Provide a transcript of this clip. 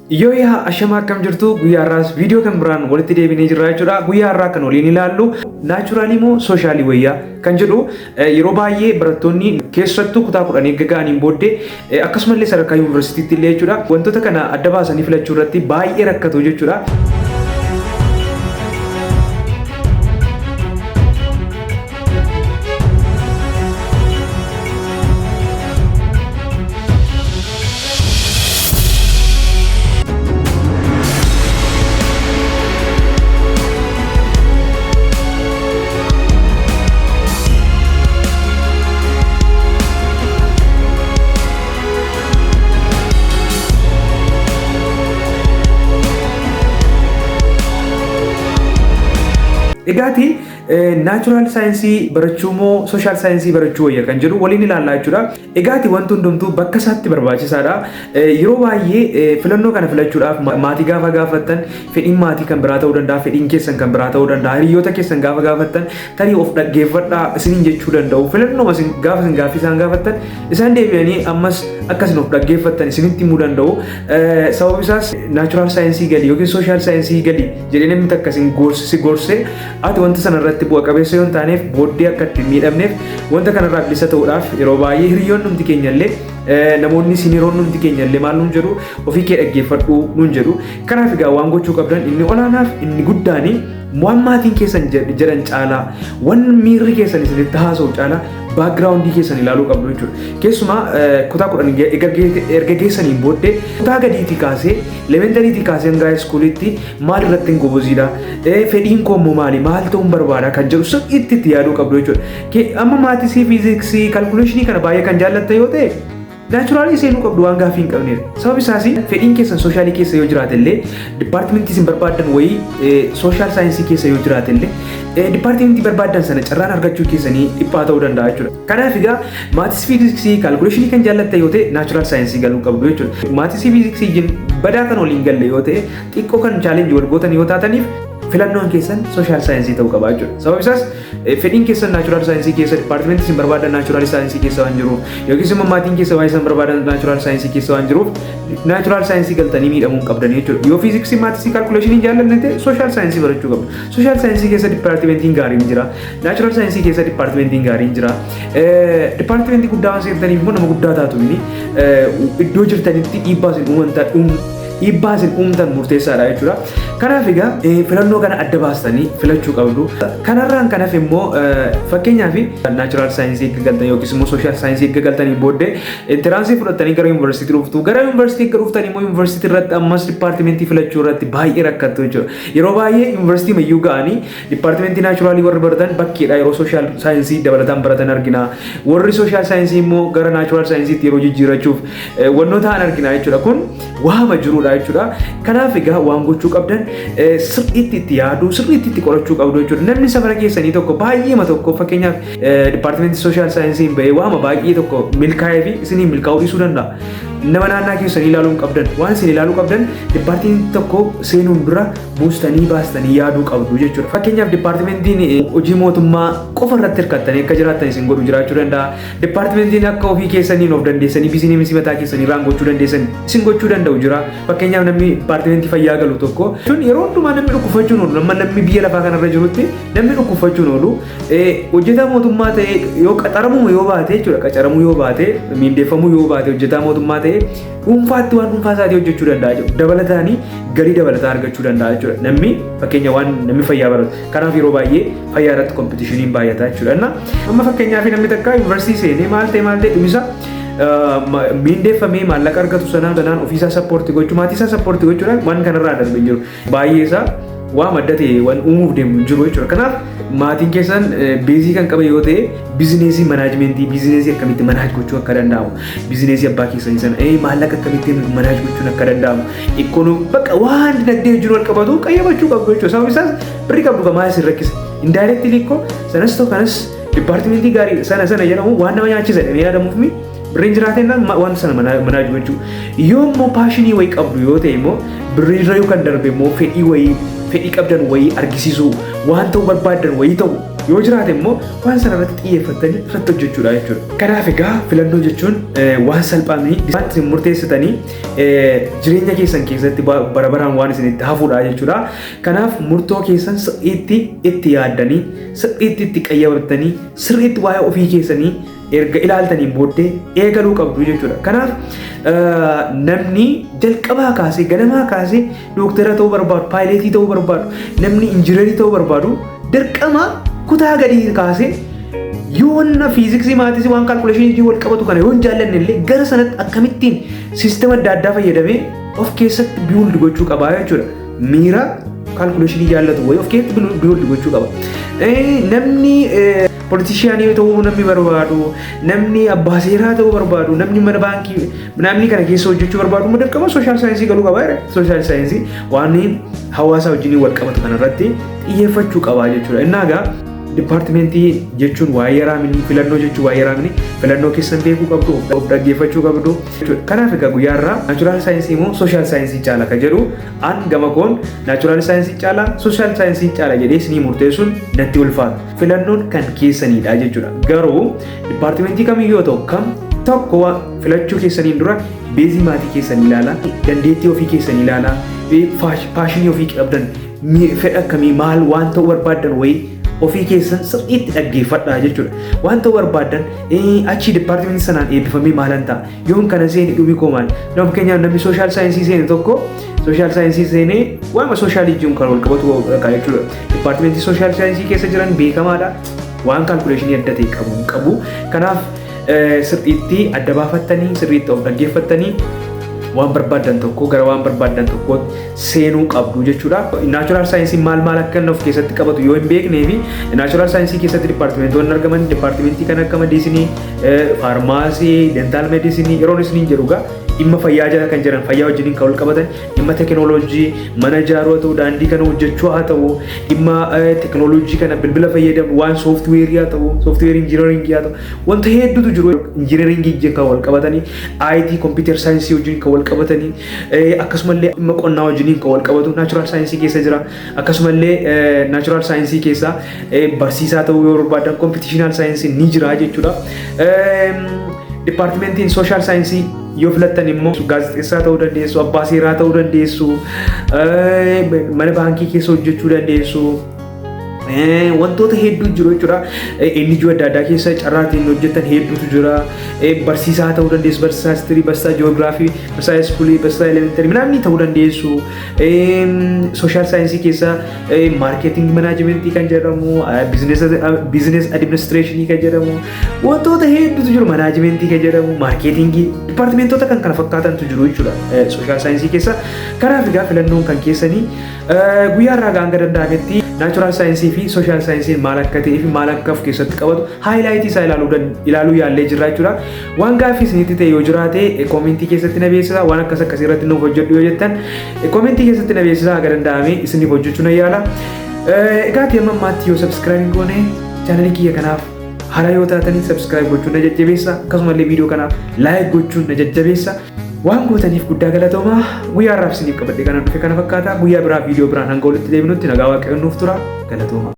Yoya ashama kam jirtu guyyaa irraas viidiyoo kan biraan walitti deebinee jirra jechuudha. Guyyaa irraa kan waliin ilaallu naachuraalii moo sooshaali wayyaa kan jedhu yeroo baay'ee barattoonni keessattuu kutaa 10 eegga ga'aniin booddee akkasumallee sadarkaa yuunivarsiitiitti illee jechuudha wantoota kana adda baasanii filachuu irratti baay'ee rakkatu jechuudha. Egaati natural science barachuu moo social science barachuu wayya kan jedhu waliin ilaallaa jechuudha. Egaati wanti hundumtuu bakka isaatti barbaachisaadha. Yeroo baay'ee filannoo kana filachuudhaaf maatii gaafa gaafattan fedhiin maatii kan biraa ta'uu danda'a, fedhiin keessan kan biraa ta'uu danda'a, hiriyoota keessan gaafa gaafattan tarii of dhaggeeffadhaa isiniin jechuu danda'u. Filannoo gaafa isin gaaffii isaan gaafattan isaan deebi'anii ammas akkasin of dhaggeeffattan isinitti himuu danda'u. Sababni isaas natural science gali yookiin social science gali jedhee namni takka isin gorsee ati wanta sanarratti bu'a qabeessa yoo taaneef booddee akka itti miidhamneef wanta kanarraa bilisa ta'uudhaaf yeroo baay'ee hiriyoon numti keenyallee namoonni siniroon numti keenyallee maal nuun jedhu ofii kee dhaggeeffadhu nuun jedhu. Kanaaf egaa waan gochuu qabdan inni olaanaaf inni guddaanii waan maatiin keessan jedhan caalaa waan miirri keessan isinitti haasa'u caalaa baakgiraawundii keessan ilaaluu qabdu jechuudha. Keessumaa kutaa 10 erga geessaniin booddee kutaa gadiitii kaasee elementariitii kaasee hanga iskuulitti maal irratti hin goboziidha, fedhiin koo immoo maali, maal ta'uun barbaada kan jedhu sirriitti itti yaaduu qabdu jechuudha. Amma maatisii fiiziksii kalkuleeshinii kana baay'ee kan jaallatta yoo ta'e naachuraalii seenuu qabdu waan gaaffii hin qabneef. Sababni isaas fedhiin keessan soshaalii keessa yoo jiraate illee dipaartimentii isin barbaadan wayii sooshaal saayinsii keessa yoo jiraate illee dipaartimentii barbaadan sana carraan argachuu keessanii dhiphaa ta'uu danda'a jechuudha. Kanaaf egaa maatis fiiziksii kalkuleeshinii kan jaallatta yoo ta'e naachuraal saayinsii galuu qabdu jechuudha. Maatis fiiziksii badaa kan waliin galle yoo ta'e xiqqoo kan chaalenjii wal gootan yoo taataniif filannoon keessan sooshaal saayinsii ta'uu qaba jechuudha. Sababni isaas fedhiin keessan naachuraal saayinsii keessa dipaartimentii isin barbaadan naachuraal saayinsii keessa waan jiruuf yookiis immoo maatiin keessa waan isin barbaadan naachuraal saayinsii keessa waan jiruuf naachuraal saayinsii galtanii miidhamuu hin qabdan jechuudha. Yoo fiiziksii maatisii kalkuleeshinii jaallanne ta'e sooshaal saayinsii barachuu qabdu. Sooshaal saayinsii keessa dipaartimentiin gaariin jira. Naachuraal saayinsii keessa dipaartimentiin gaariin jira. Dipaartimentii guddaa waan seentaniif immoo nama guddaa taatu iddoo jirtanitti dhiibbaa isin uumtan murteessaadha jechuudha. Kanaaf egaa filannoo kana adda baastanii filachuu qabdu. Kanarraan kanaaf immoo fakkeenyaaf naachuraal saayinsii eegga galtan yookiis immoo sooshaal saayinsii eegga galtanii booddee intiraansii fudhattanii gara yuunivarsiitii dhuftu. Gara yuunivarsiitii eegga dhuftanii immoo yuunivarsiitii irratti ammas dipaartimentii filachuu irratti baay'ee rakkattu jechuudha. Yeroo baay'ee yuunivarsiitii mayyuu ga'anii dipaartimentii naachuraalii warri baratan bakkeedha yeroo sooshaal saayinsii dabalataan baratan argina. Warri sooshaal saayinsii immoo gara naachuraal saayinsiitti yeroo jijjiirachuuf wannoo ta'an argina jechuudha. Kun waama jiruudha jechuudha. Kanaaf egaa waan gochuu qabdan sirriitti itti yaaduu, sirriitti itti qorachuu qabdu jechuudha. Namni safara keessanii tokko baay'eema tokko fakkeenyaaf dipaartimentii sooshaal saayinsiin bahee waama baay'ee tokko milkaa'ee fi isinii milkaa'uu dhiisuu danda'a. Nama naannaa keessanii ilaaluu qabdan waan isin ilaaluu qabdan dipaartimentii tokko seenuun dura buustanii baastanii yaaduu qabdu jechuudha. Fakkeenyaaf dipaartimentiin hojii mootummaa qofa irratti hirkattanii akka jiraattan isin godhu jiraachuu danda'a. Dipaartimentiin akka ofii keessaniin of dandeessanii bizineesii mataa keessanii irraan gochuu dandeessan isin gochuu danda'u jira. Fakkeenyaaf namni dipaartimentii fayyaa galu tokko yeroo hundumaa namni dhukkufachuun oolu namni biyya lafaa kanarra jirutti namni dhukkufachuun oolu hojjetaa mootummaa ta'e yoo qaxaramuu yoo baate jechuudha. Qacaramuu yoo baate miindeeffamuu yoo baate hojjetaa mootummaa ta'e dhuunfaatti waan dhuunfaa isaatii hojjechuu danda'a jechuudha. Dabalataanii galii dabalataa argachuu danda'a jechuudha. Namni fakkeenya waan namni fayyaa baratu. Kanaaf yeroo baay'ee fayyaa irratti kompetishiniin baay'ata jechuudha. Amma fakkeenyaaf namni takka yuunivarsiitii seenee maal ta'e dhumisa miindeeffamee maallaqa argatu sanaan ofiisaa sappoortii gochuu maatii isaa sappoortii gochuudhaan waan kanarraa darbee jiru. Baay'ee isaa waa madda ta'e waan uumuuf deemu jiru jechuudha. Kanaaf maatiin keessan beezii kan qaban yoo ta'e bizineesii manaajimentii bizineesii akkamitti manaaj gochuu akka danda'amu bizineesii abbaa keessanii sana maallaqa akkamittiin manaaj gochuun akka danda'amu ikkonoomii bakka waan dinagdee jiru wal qabatu qayyabachuu qabdu jechuudha. Sababni isaas birri qabdu kamaa isin rakkisa. Indaayireektilii ikkoo sanas ta'u kanas dipaartimentii gaarii sana jedhamu waan nama nyaachisan yaadamuuf birriin jiraateen wanta sana manaaj gochuu yoo immoo paashinii wayii qabdu yoo ta'e immoo birriirra yoo kan darbe immoo fedhii fedhii qabdan wayii argisiisuu waan ta'uu barbaadan wayii ta'u yoo jiraate immoo waan sana irratti xiyyeeffatanii irratti hojjechuudha jechuudha. Kanaaf egaa filannoo jechuun waan salphaamni wanti murteessitanii jireenya keessan keessatti bara baraan waan isinitti hafuudha jechuudha. Kanaaf murtoo keessan sirriitti itti yaaddanii sirriitti itti qayyabattanii sirriitti waa'ee ofii keessanii erga ilaaltanii booddee eegaluu qabdu jechuudha. Kanaaf namni jalqabaa kaasee ganamaa kaasee dooktara ta'uu barbaadu, paayileetii ta'uu barbaadu, namni injineerii ta'uu barbaadu dirqama kutaa gadii kaasee yoo wanna fiiziksii maatisii waan kaalkuleeshinii wal qabatu kana yoo hin jaallanne illee gara sanatti akkamittiin siistema adda addaa fayyadamee of keessatti biiwuldi gochuu qaba jechuudha. Miira kaalkuleeshinii jaallatu wayii of keessatti biiwuldi gochuu qaba. Namni politishiyaanii ta'uu namni barbaadu, namni abbaa seeraa ta'uu barbaadu, namni mana baankii namni kana keessa hojjechuu barbaadu immoo dirqama sooshaal saayinsii galuu qaba. Sooshaal saayinsii waan hawaasa wajjin wal qabatu kanarratti xiyyeeffachuu qaba jechuudha. Innaagaa dipaartimentii jechuun waa'ee raamini, filannoo jechuun waa'ee raamini, filannoo keessan beekuu qabdu, of dhaggeeffachuu qabdu. Kanaaf egaa guyyaarraa naachuraal saayinsii moo sooshaal saayinsii caala ka jedhu an gama koon naachuraal saayinsii caala sooshaal saayinsii caala jedhee isinii murteessuun natti ulfaata. Filannoon kan keessaniidha jechuudha. Garuu dipaartimentii kamiyyuu ta'u kam tokko filachuu keessaniin dura beezii maatii keessanii ilaalaa, dandeettii ofii keessanii ilaalaa, paashinii ofii qabdan, fedha akkamii maal waan ta'uu barbaadan wayii ofii keessan sirriitti dhaggeeffadhaa jechuudha. Waan ta'uu barbaadan achi dipaartimentii sanaan eebbifamee maalan ta'a. Yoon kana seeni dhubii koo maali? Nama fakkeenyaaf namni sooshaal saayinsii seene tokko sooshaal saayinsii seenee waanuma sooshaal ijjiin kan wal qabatu jechuudha. Dipaartimentii sooshaal saayinsii keessa jiran beekamaadha. Waan kaalkuleeshinii adda ta'e qabu. Kanaaf sirriitti adda baafattanii sirriitti of dhaggeeffattanii waan barbaadan tokko gara waan barbaadan tokko seenuu qabdu jechuudha. Naachuraal saayinsii maal akka of keessatti qabatu yoo hin beeknee fi naachuraal saayinsii keessatti dipaartimentoonni argaman dipaartimentii kan akka mediisinii, faarmaasii, dentaal mediisinii yeroon isiniin jedhugaa dhimma fayyaa jala kan jiran fayyaa wajjiniin kan wal qabatan dhimma teekinooloojii mana ijaaruu haa ta'u daandii kana hojjechuu haa ta'u dhimma teekinooloojii kana bilbila fayyadamu waan sooftiweerii haa ta'u sooftiweerii injineeringii haa ta'u wanta hedduutu jiru injineeringii kan wal qabatanii IT kompiitar saayinsii wajjiniin kan wal qabatanii akkasumallee dhimma qonnaa wajjiniin kan wal qabatu naachuraal saayinsii keessa jira. Akkasumallee naachuraal saayinsii keessa barsiisaa ta'uu yoo barbaadan kompitiishinaal saayinsii ni jira jechuudha. Dipaartimentiin sooshaal saayinsii yoo filattan immoo gaazexeessaa ta'uu dandeessu, abbaa seeraa ta'uu dandeessu, mana baankii keessa hojjechuu dandeessu. Wantoota hedduu jiru jechuudha. NGO adda addaa keessa carraatiin hojjetan hedduutu jira. Barsiisaa ta'uu dandeessu, barsiisaa histirii, barsiisaa ji'oogiraafii, barsiisaa iskuulii, barsiisaa elementarii midhaanii ta'uu dandeessu. Sooshaal saayinsii keessa maarkeeting manaajimentii kan jedhamu, biizines adiministireeshinii kan jedhamu, wantoota hedduutu jiru. Manaajimentii kan jedhamu, maarkeetingii, dipaartimentoota kan kana fakkaatantu jiru jechuudha. Sooshaal saayinsii keessa kanaaf egaa filannoon kan keessanii guyyaarraa hanga danda'ametti naachuraal saayinsii fi sooshaal saayinsiin maal akka ta'ee fi maal akka of keessatti qabatu haayilaayitii isaa ilaaluu yaallee jirra jechuudha. Waan gaaffii isinitti ta'e yoo jiraate koomentii keessatti na beeksisa. Waan akkas akkasii irratti nuuf hojjedhu yoo jettan koomentii keessatti na beeksisa. Haga danda'ame isiniif hojjechuu na yaala. Egaa amma ammaatti yoo sabskiraayib goone chaanalii kiyya kanaaf haaraa yoo taatanii sabskiraayib gochuun na jajjabeessa. Akkasumallee viidiyoo kanaaf laayik gochuun na jajjabeessa. Waan gootaniif guddaa galatoomaa. Guyyaa irraaf isiniif qabadhe kana dhufe kana fakkaata. Guyyaa biraa viidiyoo biraan hanga walitti deebinutti nagaa waaqayyoon nuuf tura. Galatoomaa.